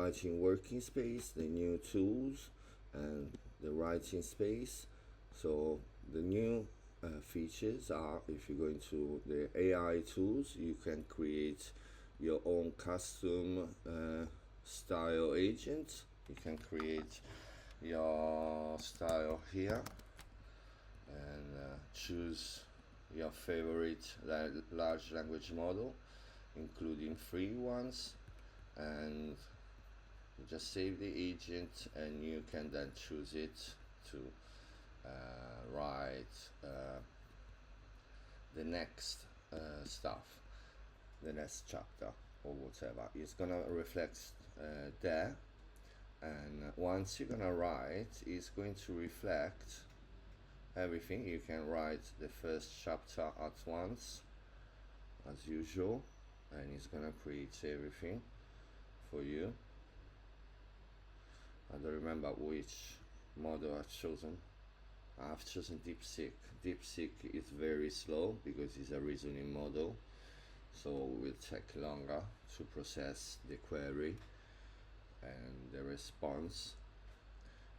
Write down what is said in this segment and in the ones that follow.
writing working space, the new tools, and the writing space. So the new features are, if you go into the AI tools, you can create your own custom style agent. You can create your style here and choose your favorite large language model, including free ones, and just save the agent, and you can then choose it to write the next stuff, the next chapter or whatever. It's gonna reflect there, and once you're gonna write, it's going to reflect everything. You can write the first chapter at once as usual, and it's gonna create everything for you. I don't remember which model I've chosen. I've chosen DeepSeek. DeepSeek is very slow because it's a reasoning model, so it will take longer to process the query and the response.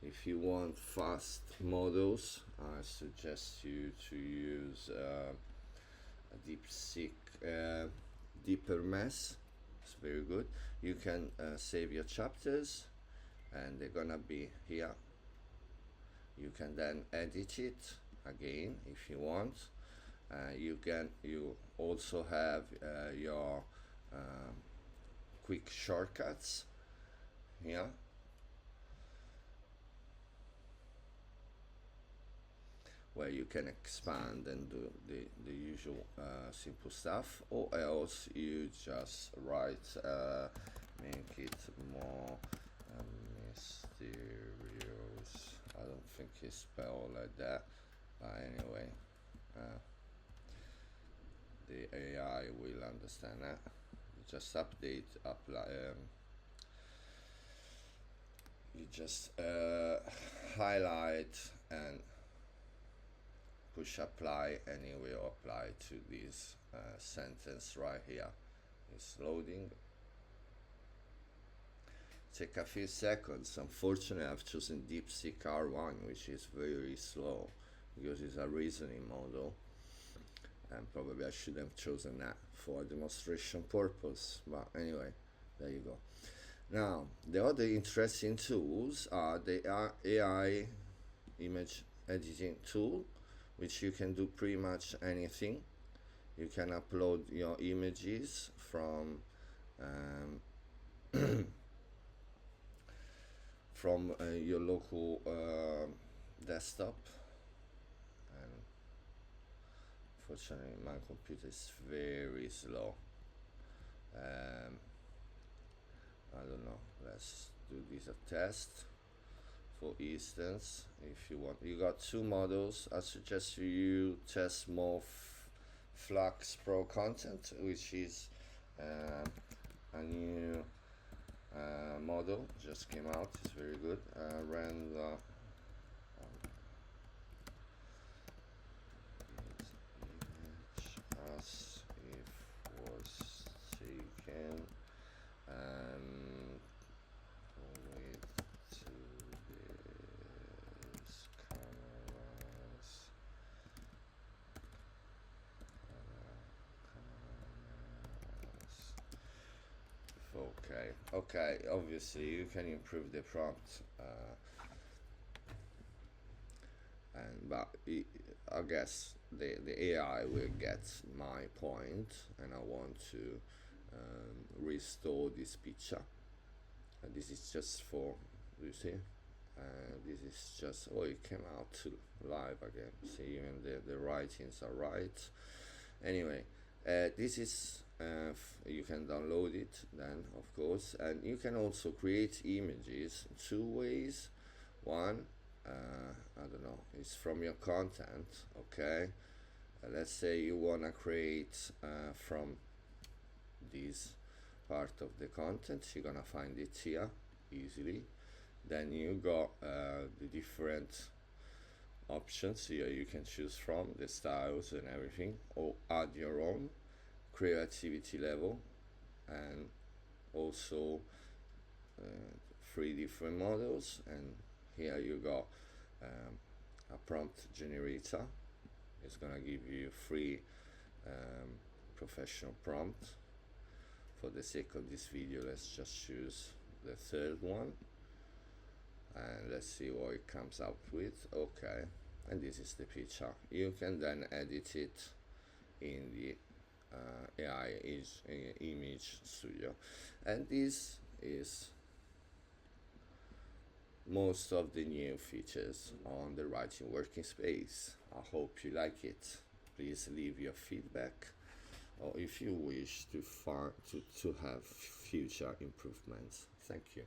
If you want fast models, I suggest you to use a DeepSeek Deeper Mess. It's very good. You can save your chapters, and they're gonna be here. You can then edit it again if you want. You also have your quick shortcuts here. Where you can expand and do the usual simple stuff, or else you just write, make it more mysterious. I don't think it's spelled like that, but anyway, the AI will understand that. You just apply. You just highlight and push apply, and it will apply to this sentence right here. It's loading. Take a few seconds. Unfortunately, I've chosen DeepSeek R1, which is very slow because it's a reasoning model, and probably I should have chosen that for a demonstration purpose, but anyway, there you go. Now, the other interesting tools are the AI image editing tool, which you can do pretty much anything. You can upload your images from from your local desktop, and unfortunately my computer is very slow. I don't know, let's do this a test. For instance, if you want, you got two models. I suggest you test more Flux Pro content, which is a new model, just came out. It's very good. Render image as if was taken with to this cameras. Okay, obviously you can improve the prompt, but I guess the AI will get my point, and I want to restore this picture. And this is just for, you see, this is just, oh, it came out to live again. See, even the writings are right. Anyway, this is you can download it then, of course, and you can also create images two ways. One, I don't know, it's from your content. Okay, let's say you want to create from this part of the content. You're gonna find it here easily. Then you got the different options here you can choose from, the styles and everything, or add your own creativity level, and also three different models, and here you got a prompt generator. It's gonna give you three professional prompt. For the sake of this video, let's just choose the third one and let's see what it comes up with. Okay, and this is the picture. You can then edit it in the AI image studio, and this is most of the new features on the writing workspace. I hope you like it. Please leave your feedback, or if you wish to have future improvements. Thank you.